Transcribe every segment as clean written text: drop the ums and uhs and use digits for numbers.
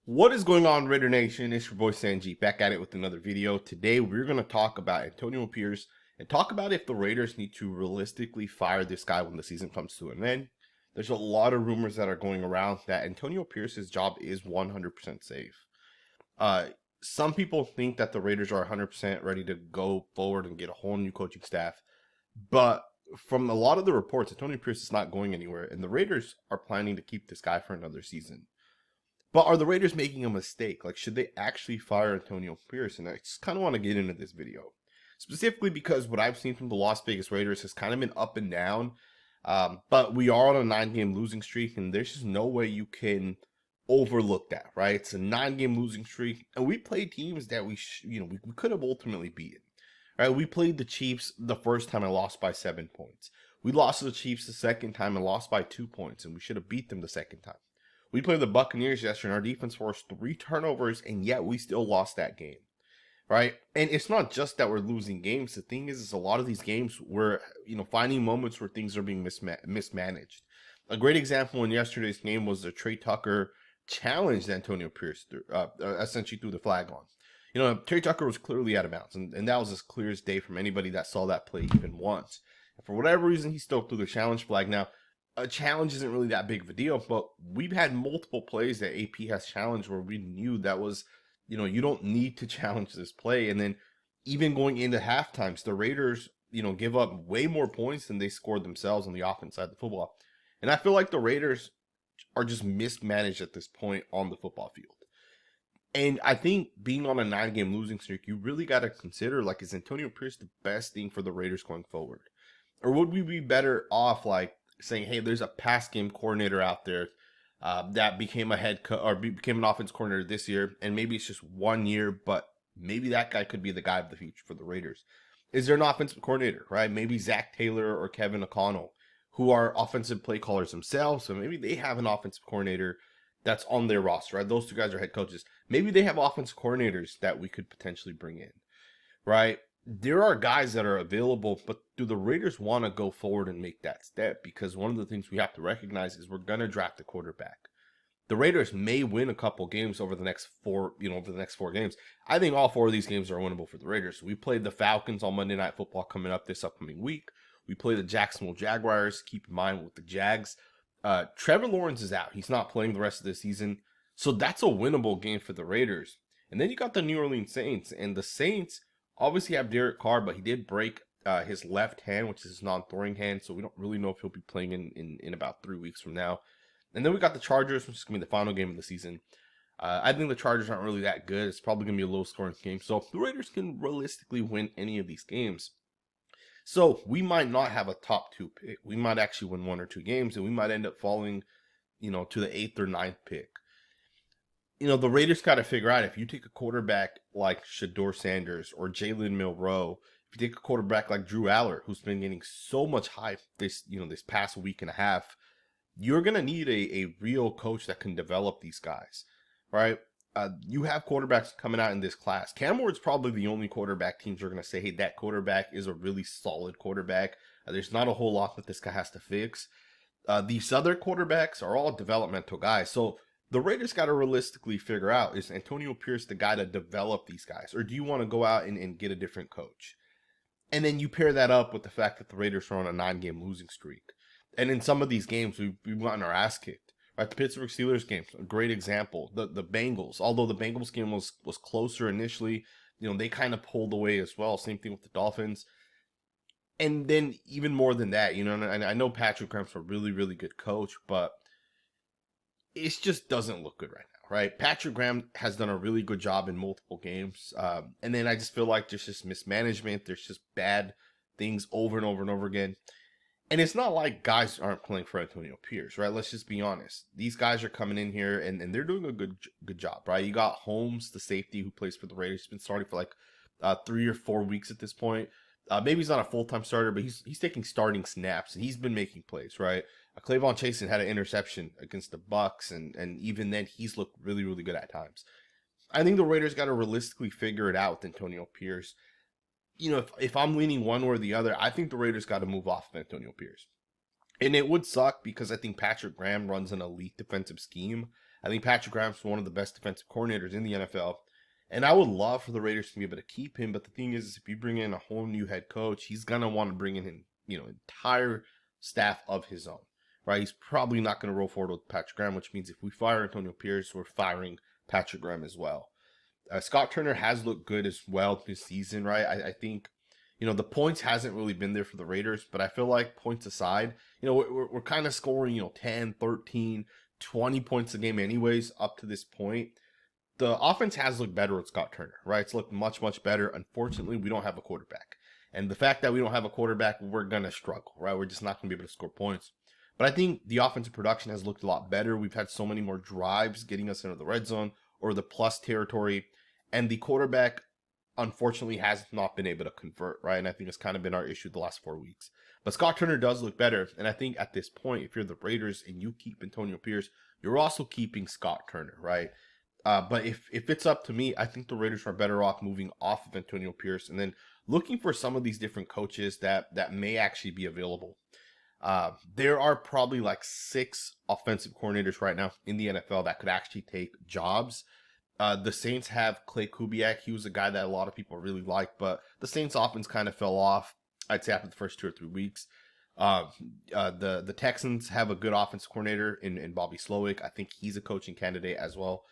What is going on, Raider Nation? It's your boy Sanjit back at it with another video. Today we're going to talk about Antonio Pierce and talk about if the Raiders need to realistically fire this guy when the season comes to an end. There's a lot of rumors that are going around that Antonio Pierce's job is 100% safe. Uh, some people think that the Raiders are 100% ready to go forward and get a whole new coaching staff, but from a lot of the reports, Antonio Pierce is not going anywhere, and the Raiders are planning to keep this guy for another season. But are the Raiders making a mistake? Like, should they actually fire Antonio Pierce? And I just kind of want to get into this video. Specifically because what I've seen from the Las Vegas Raiders has kind of been up and down. But we are on a 9-game losing streak, and there's just no way you can overlook that, right? It's a 9-game losing streak, and we played teams that we could have ultimately beaten. Right? We played the Chiefs the first time and lost by 7 points. We lost to the Chiefs the second time and lost by 2 points, and we should have beat them the second time. We played the Buccaneers yesterday, and our defense forced 3 turnovers, and yet we still lost that game, right? And it's not just that we're losing games. The thing is a lot of these games we're, finding moments where things are being mismanaged. A great example in yesterday's game was the Trey Tucker challenge that Antonio Pierce essentially threw the flag on. Trey Tucker was clearly out of bounds, and that was as clear as day from anybody that saw that play even once. And for whatever reason, he still threw the challenge flag. Now, a challenge isn't really that big of a deal, but we've had multiple plays that AP has challenged where we knew that was, you don't need to challenge this play. And then even going into halftimes, the Raiders, give up way more points than they scored themselves on the offense side of the football. And I feel like the Raiders are just mismanaged at this point on the football field. And I think being on a 9-game losing streak, you really got to consider, like, is Antonio Pierce the best thing for the Raiders going forward? Or would we be better off, like, saying, hey, there's a pass game coordinator out there that became became an offense coordinator this year, and maybe it's just 1 year, but maybe that guy could be the guy of the future for the Raiders. Is there an offensive coordinator, right? Maybe Zach Taylor or Kevin O'Connell, who are offensive play callers themselves, so maybe they have an offensive coordinator that's on their roster, right? Those two guys are head coaches. Maybe they have offensive coordinators that we could potentially bring in, right? There are guys that are available, but do the Raiders want to go forward and make that step? Because one of the things we have to recognize is we're going to draft a quarterback. The Raiders may win a couple games over the next 4 games. I think all 4 of these games are winnable for the Raiders. We played the Falcons on Monday Night Football coming up this upcoming week. We play the Jacksonville Jaguars. Keep in mind with the Jags, Trevor Lawrence is out. He's not playing the rest of the season. So that's a winnable game for the Raiders. And then you got the New Orleans Saints. And the Saints obviously have Derek Carr, but he did break his left hand, which is his non-throwing hand. So we don't really know if he'll be playing in about 3 weeks from now. And then we got the Chargers, which is going to be the final game of the season. I think the Chargers aren't really that good. It's probably going to be a low-scoring game. So the Raiders can realistically win any of these games. So we might not have a top 2 pick. We might actually win 1 or 2 games, and we might end up falling, to the 8th or 9th pick. The Raiders got to figure out if you take a quarterback like Shedeur Sanders or Jalen Milroe, if you take a quarterback like Drew Aller, who's been getting so much hype this past week and a half, you're going to need a real coach that can develop these guys, right? You have quarterbacks coming out in this class. Cam Ward's probably the only quarterback teams are going to say, hey, that quarterback is a really solid quarterback. There's not a whole lot that this guy has to fix. These other quarterbacks are all developmental guys. So the Raiders got to realistically figure out, is Antonio Pierce the guy to develop these guys? Or do you want to go out and get a different coach? And then you pair that up with the fact that the Raiders are on a 9-game losing streak. And in some of these games, we've gotten our ass kicked. Right, the Pittsburgh Steelers game, a great example. The Bengals, although the Bengals game was closer initially, they kind of pulled away as well. Same thing with the Dolphins. And then even more than that, and I know Patrick Graham's a really, really good coach, but it just doesn't look good right now, right? Patrick Graham has done a really good job in multiple games. And then I just feel like there's just mismanagement. There's just bad things over and over and over again. And it's not like guys aren't playing for Antonio Pierce, right? Let's just be honest. These guys are coming in here and they're doing a good job, right? You got Holmes, the safety who plays for the Raiders. He's been starting for like 3 or 4 weeks at this point. Maybe he's not a full-time starter, but he's taking starting snaps and he's been making plays, right? Clavon Chasen had an interception against the Bucks, and even then he's looked really, really good at times. I think the Raiders got to realistically figure it out with Antonio Pierce. If I'm leaning one or the other, I think the Raiders got to move off of Antonio Pierce. And it would suck because I think Patrick Graham runs an elite defensive scheme. I think Patrick Graham's one of the best defensive coordinators in the NFL. And I would love for the Raiders to be able to keep him. But the thing is if you bring in a whole new head coach, he's going to want to bring in, entire staff of his own, right? He's probably not going to roll forward with Patrick Graham, which means if we fire Antonio Pierce, we're firing Patrick Graham as well. Scott Turner has looked good as well this season, right? I think, the points hasn't really been there for the Raiders, but I feel like points aside, we're kind of scoring, 10, 13, 20 points a game anyways up to this point. The offense has looked better with Scott Turner, right? It's looked much, much better. Unfortunately, we don't have a quarterback. And the fact that we don't have a quarterback, we're going to struggle, right? We're just not going to be able to score points. But I think the offensive production has looked a lot better. We've had so many more drives getting us into the red zone or the plus territory. And the quarterback, unfortunately, has not been able to convert, right? And I think it's kind of been our issue the last 4 weeks. But Scott Turner does look better. And I think at this point, if you're the Raiders and you keep Antonio Pierce, you're also keeping Scott Turner, right? But if it's up to me, I think the Raiders are better off moving off of Antonio Pierce and then looking for some of these different coaches that may actually be available. There are probably like 6 offensive coordinators right now in the NFL that could actually take jobs. The Saints have Clay Kubiak. He was a guy that a lot of people really liked, but the Saints offense kind of fell off, I'd say, after the first 2 or 3 weeks. The Texans have a good offensive coordinator in Bobby Slowick. I think he's a coaching candidate as well.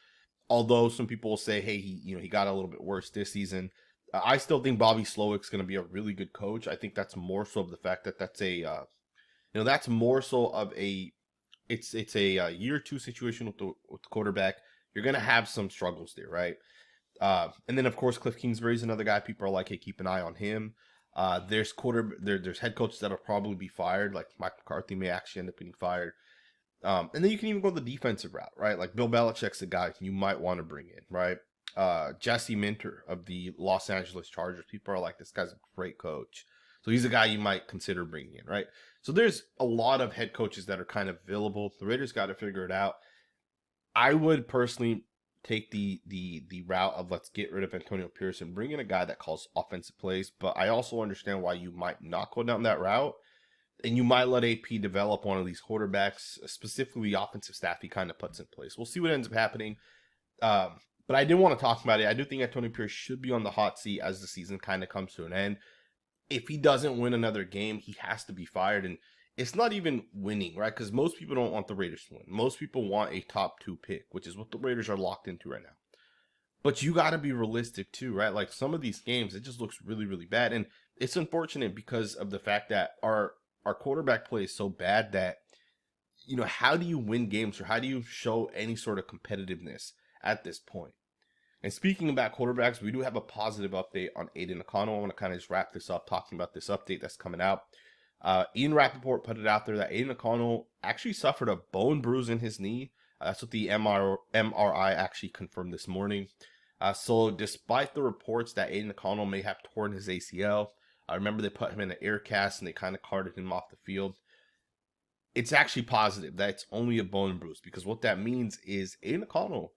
Although some people will say, hey, he got a little bit worse this season. I still think Bobby Slowick's going to be a really good coach. I think that's more so of the fact that that's more so of it's a year 2 situation with the quarterback. You're going to have some struggles there, right? And then of course Cliff Kingsbury's another guy. People are like, hey, keep an eye on him. There's head coaches that'll probably be fired. Like Mike McCarthy may actually end up getting fired. And then you can even go the defensive route, right? Like Bill Belichick's a guy you might want to bring in, right? Jesse Minter of the Los Angeles Chargers. People are like, this guy's a great coach. So he's a guy you might consider bringing in, right? So there's a lot of head coaches that are kind of available. The Raiders got to figure it out. I would personally take the route of let's get rid of Antonio Pierce and bring in a guy that calls offensive plays. But I also understand why you might not go down that route. And you might let AP develop one of these quarterbacks, specifically the offensive staff he kind of puts in place. We'll see what ends up happening. But I did want to talk about it. I do think Antonio Pierce should be on the hot seat as the season kind of comes to an end. If he doesn't win another game, he has to be fired. And it's not even winning, right? Because most people don't want the Raiders to win. Most people want a top 2 pick, which is what the Raiders are locked into right now. But you got to be realistic too, right? Like some of these games, it just looks really, really bad. And it's unfortunate because of the fact that our quarterback play is so bad that, how do you win games or how do you show any sort of competitiveness at this point? And speaking about quarterbacks, we do have a positive update on Aidan O'Connell. I want to kind of just wrap this up talking about this update that's coming out. Ian Rappaport put it out there that Aidan O'Connell actually suffered a bone bruise in his knee. That's what the MRI actually confirmed this morning. So despite the reports that Aidan O'Connell may have torn his ACL, I remember they put him in an air cast and they kind of carted him off the field. It's actually positive that it's only a bone bruise because what that means is Aidan O'Connell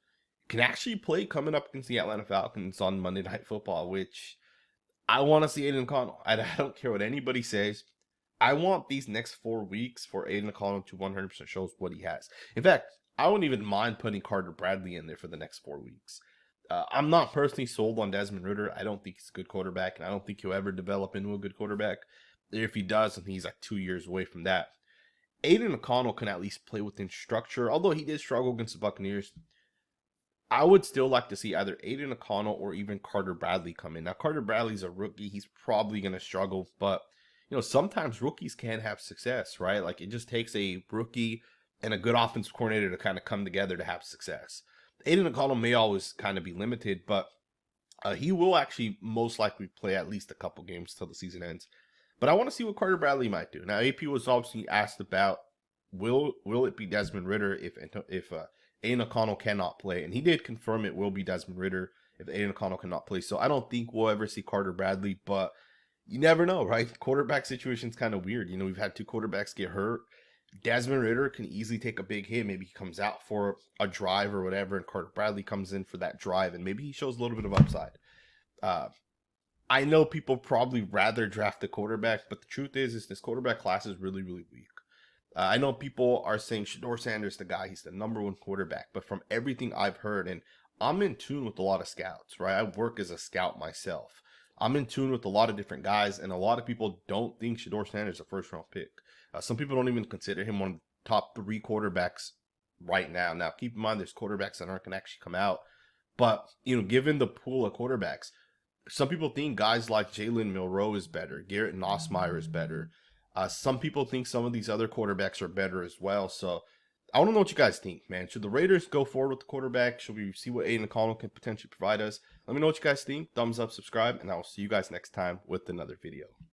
can actually play coming up against the Atlanta Falcons on Monday Night Football, which I want to see Aidan O'Connell. I don't care what anybody says. I want these next 4 weeks for Aidan O'Connell to 100% show us what he has. In fact, I wouldn't even mind putting Carter Bradley in there for the next 4 weeks. I'm not personally sold on Desmond Ridder. I don't think he's a good quarterback, and I don't think he'll ever develop into a good quarterback. If he does, then he's like 2 years away from that. Aidan O'Connell can at least play within structure, although he did struggle against the Buccaneers. I would still like to see either Aidan O'Connell or even Carter Bradley come in. Now, Carter Bradley's a rookie. He's probably going to struggle, but sometimes rookies can have success, right? Like it just takes a rookie and a good offensive coordinator to kind of come together to have success. Aidan O'Connell may always kind of be limited, but he will actually most likely play at least a couple games till the season ends. But I want to see what Carter Bradley might do. Now, AP was obviously asked about will it be Desmond Ridder if Aidan O'Connell cannot play, and he did confirm it will be Desmond Ridder if Aidan O'Connell cannot play. So I don't think we'll ever see Carter Bradley, but you never know, right? Quarterback situation's kind of weird. We've had 2 quarterbacks get hurt. Desmond Ridder can easily take a big hit. Maybe he comes out for a drive or whatever, and Carter Bradley comes in for that drive, and maybe he shows a little bit of upside. I know people probably rather draft the quarterback, but the truth is this quarterback class is really, really weak. I know people are saying Shedeur Sanders the guy, he's the #1 quarterback, but from everything I've heard, and I'm in tune with a lot of scouts, right? I work as a scout myself. I'm in tune with a lot of different guys, and a lot of people don't think Shedeur Sanders is a first-round pick. Some people don't even consider him one of the top 3 quarterbacks right now. Now, keep in mind, there's quarterbacks that aren't going to actually come out, but given the pool of quarterbacks, some people think guys like Jalen Milroe is better. Garrett Nussmeier is better. Some people think some of these other quarterbacks are better as well. So I want to know what you guys think, man. Should the Raiders go forward with the quarterback? Should we see what Aidan can potentially provide us? Let me know what you guys think. Thumbs up, subscribe, and I will see you guys next time with another video.